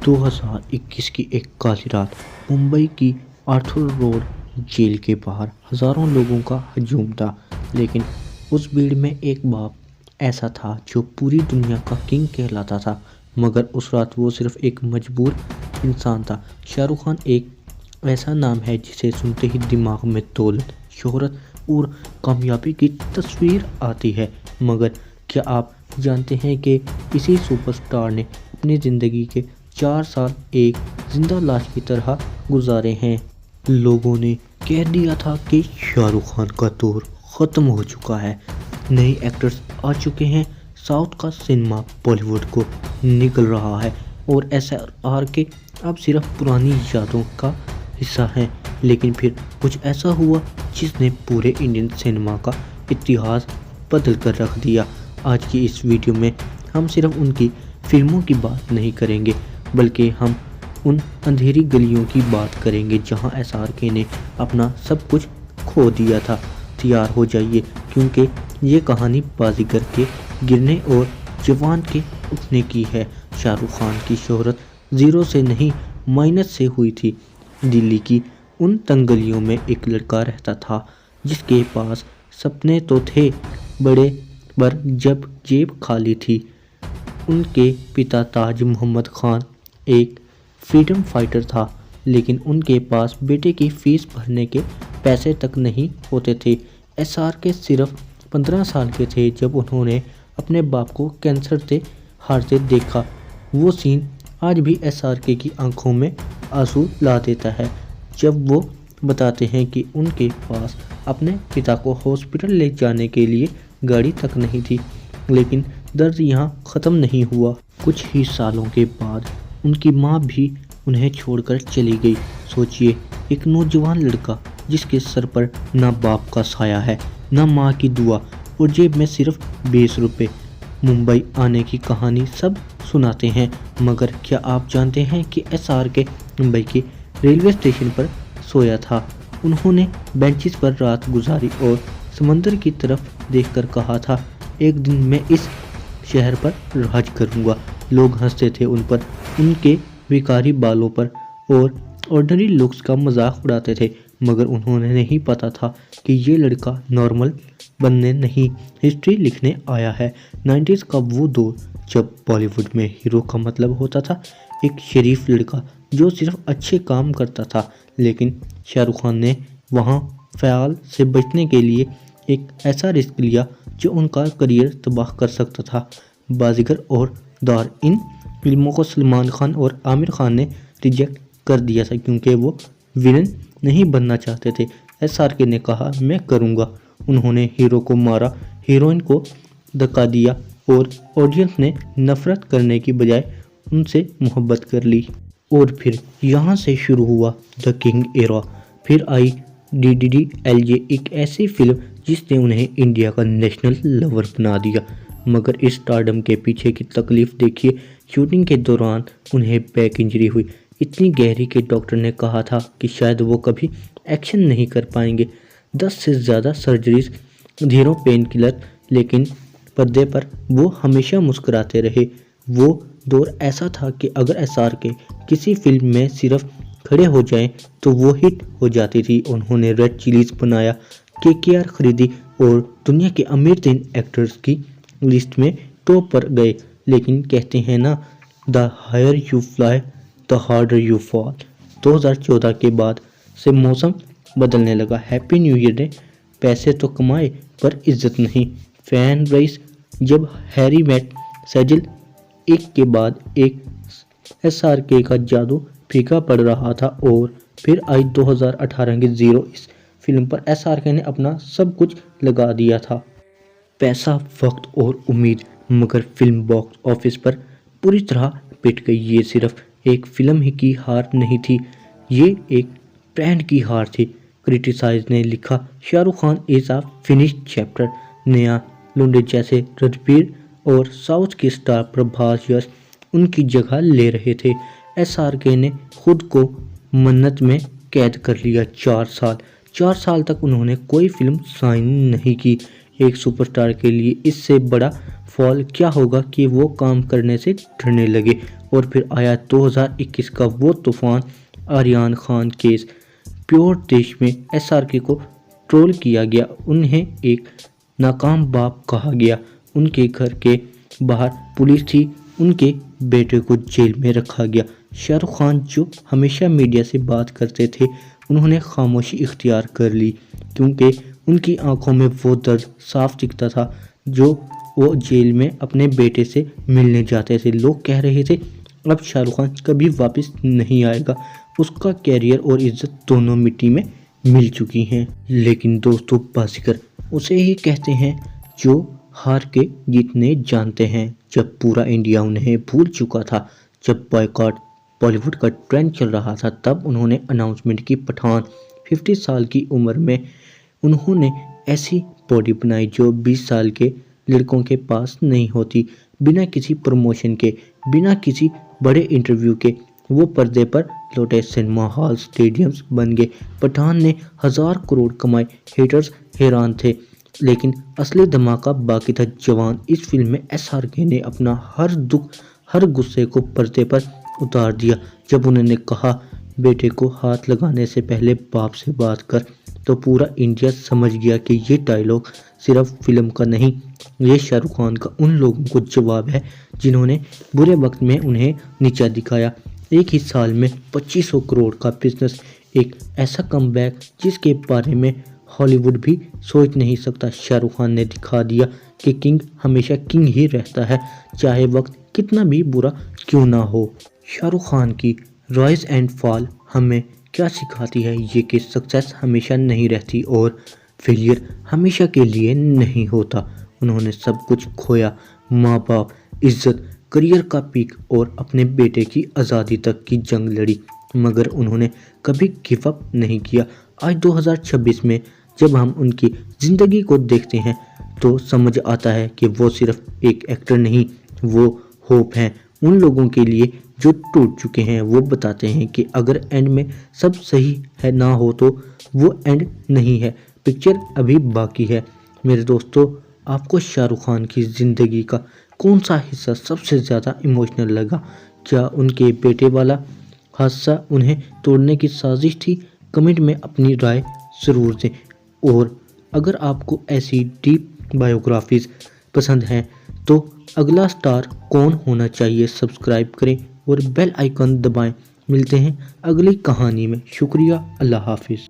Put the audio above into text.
2021 की एक काली रात मुंबई की आर्थर रोड जेल के बाहर हजारों लोगों का हजूम था। लेकिन उस भीड़ में एक बाप ऐसा था जो पूरी दुनिया का किंग कहलाता था, मगर उस रात वो सिर्फ एक मजबूर इंसान था। शाहरुख खान एक ऐसा नाम है जिसे सुनते ही दिमाग में दौलत, शोहरत और कामयाबी की तस्वीर आती है। मगर क्या आप जानते हैं कि इसी सुपरस्टार ने अपनी ज़िंदगी के 4 साल एक जिंदा लाश की तरह गुजारे हैं। लोगों ने कह दिया था कि शाहरुख खान का दौर ख़त्म हो चुका है, नए एक्टर्स आ चुके हैं, साउथ का सिनेमा बॉलीवुड को निकल रहा है और SRR के अब सिर्फ पुरानी यादों का हिस्सा हैं। लेकिन फिर कुछ ऐसा हुआ जिसने पूरे इंडियन सिनेमा का इतिहास बदल कर रख दिया। आज की इस वीडियो में हम सिर्फ उनकी फिल्मों की बात नहीं करेंगे, बल्कि हम उन अंधेरी गलियों की बात करेंगे जहां SRK ने अपना सब कुछ खो दिया था। तैयार हो जाइए, क्योंकि ये कहानी बाजीगर के गिरने और जवान के उठने की है। शाहरुख खान की शोहरत जीरो से नहीं, माइनस से हुई थी। दिल्ली की उन तंग गलियों में एक लड़का रहता था जिसके पास सपने तो थे बड़े, पर जब जेब खाली थी। उनके पिता ताज मोहम्मद खान एक फ्रीडम फाइटर था, लेकिन उनके पास बेटे की फीस भरने के पैसे तक नहीं होते थे। SRK सिर्फ 15 साल के थे जब उन्होंने अपने बाप को कैंसर से हारते देखा। वो सीन आज भी SRK की आंखों में आंसू ला देता है, जब वो बताते हैं कि उनके पास अपने पिता को हॉस्पिटल ले जाने के लिए गाड़ी तक नहीं थी। लेकिन दर्द यहाँ ख़त्म नहीं हुआ। कुछ ही सालों के बाद उनकी माँ भी उन्हें छोड़कर चली गई। सोचिए, एक नौजवान लड़का जिसके सर पर ना बाप का साया है, ना माँ की दुआ, और जेब में सिर्फ 20 रुपये। मुंबई आने की कहानी सब सुनाते हैं, मगर क्या आप जानते हैं कि SRK मुंबई के रेलवे स्टेशन पर सोया था। उन्होंने बेंचेस पर रात गुजारी और समंदर की तरफ देखकर कहा था, एक दिन मैं इस शहर पर राज करूंगा। लोग हंसते थे उन पर, उनके भिखारी बालों पर और ऑर्डिनरी लुक्स का मजाक उड़ाते थे, मगर उन्होंने नहीं पता था कि ये लड़का नॉर्मल बनने नहीं, हिस्ट्री लिखने आया है। 90s का वो दौर जब बॉलीवुड में हीरो का मतलब होता था एक शरीफ लड़का जो सिर्फ अच्छे काम करता था। लेकिन शाहरुख खान ने वहाँ ख्याल से बचने के लिए एक ऐसा रिस्क लिया जो उनका करियर तबाह कर सकता था। बाजीगर और दार, इन फिल्मों को सलमान खान और आमिर खान ने रिजेक्ट कर दिया था क्योंकि वो विलन नहीं बनना चाहते थे। SRK ने कहा, मैं करूँगा। उन्होंने हीरो को मारा, हीरोइन को धक्का दिया और ऑडियंस ने नफरत करने की बजाय उनसे मोहब्बत कर ली। और फिर यहाँ से शुरू हुआ द किंग एरा। फिर आई DDLJ, एक ऐसी फिल्म जिसने उन्हें इंडिया का नेशनल लवर बना दिया। मगर इस स्टारडम के पीछे की तकलीफ देखिए। शूटिंग के दौरान उन्हें बैक इंजरी हुई, इतनी गहरी कि डॉक्टर ने कहा था कि शायद वो कभी एक्शन नहीं कर पाएंगे। 10 से ज़्यादा सर्जरीज, ढेरों पेन किलर, लेकिन पर्दे पर वो हमेशा मुस्कुराते रहे। वो दौर ऐसा था कि अगर SRK किसी फिल्म में सिर्फ खड़े हो जाएं तो वो हिट हो जाती थी। उन्होंने रेड चिलीज बनाया, KKR खरीदी और दुनिया के अमीर 3 एक्टर्स की लिस्ट में टॉप पर गए। लेकिन कहते हैं ना, the higher you fly the harder you fall. 2014 के बाद से मौसम बदलने लगा। हैप्पी न्यू ईयर ने पैसे तो कमाए पर इज्जत नहीं। फैन राइस, जब हैरी मेट सेजल एक के बाद एक SRK का जादू फीका पड़ रहा था। और फिर आई 2018 की जीरो। इस फिल्म पर SRK ने अपना सब कुछ लगा दिया था, पैसा, वक्त और उम्मीद, मगर फिल्म बॉक्स ऑफिस पर पूरी तरह पिट गई। ये सिर्फ एक फिल्म ही की हार नहीं थी, ये एक ब्रांड की हार थी। क्रिटिसाइज ने लिखा, Shahrukh Khan is a finished chapter. नया लुंडे जैसे रणबीर और साउथ के स्टार प्रभास यश उनकी जगह ले रहे थे। SRK ने खुद को मन्नत में कैद कर लिया। 4 साल तक उन्होंने कोई फिल्म साइन नहीं की। एक सुपरस्टार के लिए इससे बड़ा फॉल क्या होगा कि वो काम करने से डरने लगे। और फिर आया 2021 का वो तूफान, आर्यन खान केस। प्योर देश में एसआरके को ट्रोल किया गया, उन्हें एक नाकाम बाप कहा गया, उनके घर के बाहर पुलिस थी, उनके बेटे को जेल में रखा गया। शाहरुख खान जो हमेशा मीडिया से बात करते थे, उन्होंने खामोशी इख्तियार कर ली, क्योंकि उनकी आंखों में वो दर्द साफ दिखता था जो वो जेल में अपने बेटे से मिलने जाते थे। लोग कह रहे थे अब शाहरुख खान कभी वापस नहीं आएगा, उसका कैरियर और इज्जत दोनों मिट्टी में मिल चुकी हैं। लेकिन दोस्तों, बाजीगर उसे ही कहते हैं जो हार के जीतने जानते हैं। जब पूरा इंडिया उन्हें भूल चुका था, जब बॉयकॉट बॉलीवुड का ट्रेंड चल रहा था, तब उन्होंने अनाउंसमेंट की पठान। 50 साल की उम्र में उन्होंने ऐसी बॉडी बनाई जो 20 साल के लड़कों के पास नहीं होती। बिना किसी प्रमोशन के, बिना किसी बड़े इंटरव्यू के वो पर्दे पर लौटे, सिनेमा हॉल स्टेडियम्स बन गए। पठान ने 1000 करोड़ कमाए, हेटर्स हैरान थे, लेकिन असली धमाका बाकी था। जवान इस फिल्म में एसआरके ने अपना हर दुख, हर गुस्से को पर्दे पर उतार दिया। जब उन्होंने कहा बेटे को हाथ लगाने से पहले बाप से बात कर, तो पूरा इंडिया समझ गया कि ये डायलॉग सिर्फ फिल्म का नहीं, ये शाहरुख खान का उन लोगों को जवाब है जिन्होंने बुरे वक्त में उन्हें नीचा दिखाया। एक ही साल में 2500 करोड़ का बिजनेस, एक ऐसा कमबैक जिसके बारे में हॉलीवुड भी सोच नहीं सकता। शाहरुख खान ने दिखा दिया कि किंग हमेशा किंग ही रहता है, चाहे वक्त कितना भी बुरा क्यों ना हो। शाहरुख खान की राइज एंड फॉल हमें क्या सिखाती है? ये कि सक्सेस हमेशा नहीं रहती और फेलियर हमेशा के लिए नहीं होता। उन्होंने सब कुछ खोया, माँ बाप, इज्जत, करियर का पीक और अपने बेटे की आज़ादी तक की जंग लड़ी, मगर उन्होंने कभी गिव अप नहीं किया। आज 2026 में जब हम उनकी ज़िंदगी को देखते हैं तो समझ आता है कि वो सिर्फ एक एक्टर नहीं, वो होप हैं उन लोगों के लिए जो टूट चुके हैं। वो बताते हैं कि अगर एंड में सब सही है ना हो तो वो एंड नहीं है, पिक्चर अभी बाकी है। मेरे दोस्तों, आपको शाहरुख खान की ज़िंदगी का कौन सा हिस्सा सबसे ज़्यादा इमोशनल लगा? क्या उनके बेटे वाला हादसा उन्हें तोड़ने की साजिश थी? कमेंट में अपनी राय ज़रूर दें। और अगर आपको ऐसी डीप बायोग्राफीज़ पसंद हैं तो अगला स्टार कौन होना चाहिए सब्सक्राइब करें और बेल आइकन दबाएं। मिलते हैं अगली कहानी में। शुक्रिया, अल्लाह हाफिज़।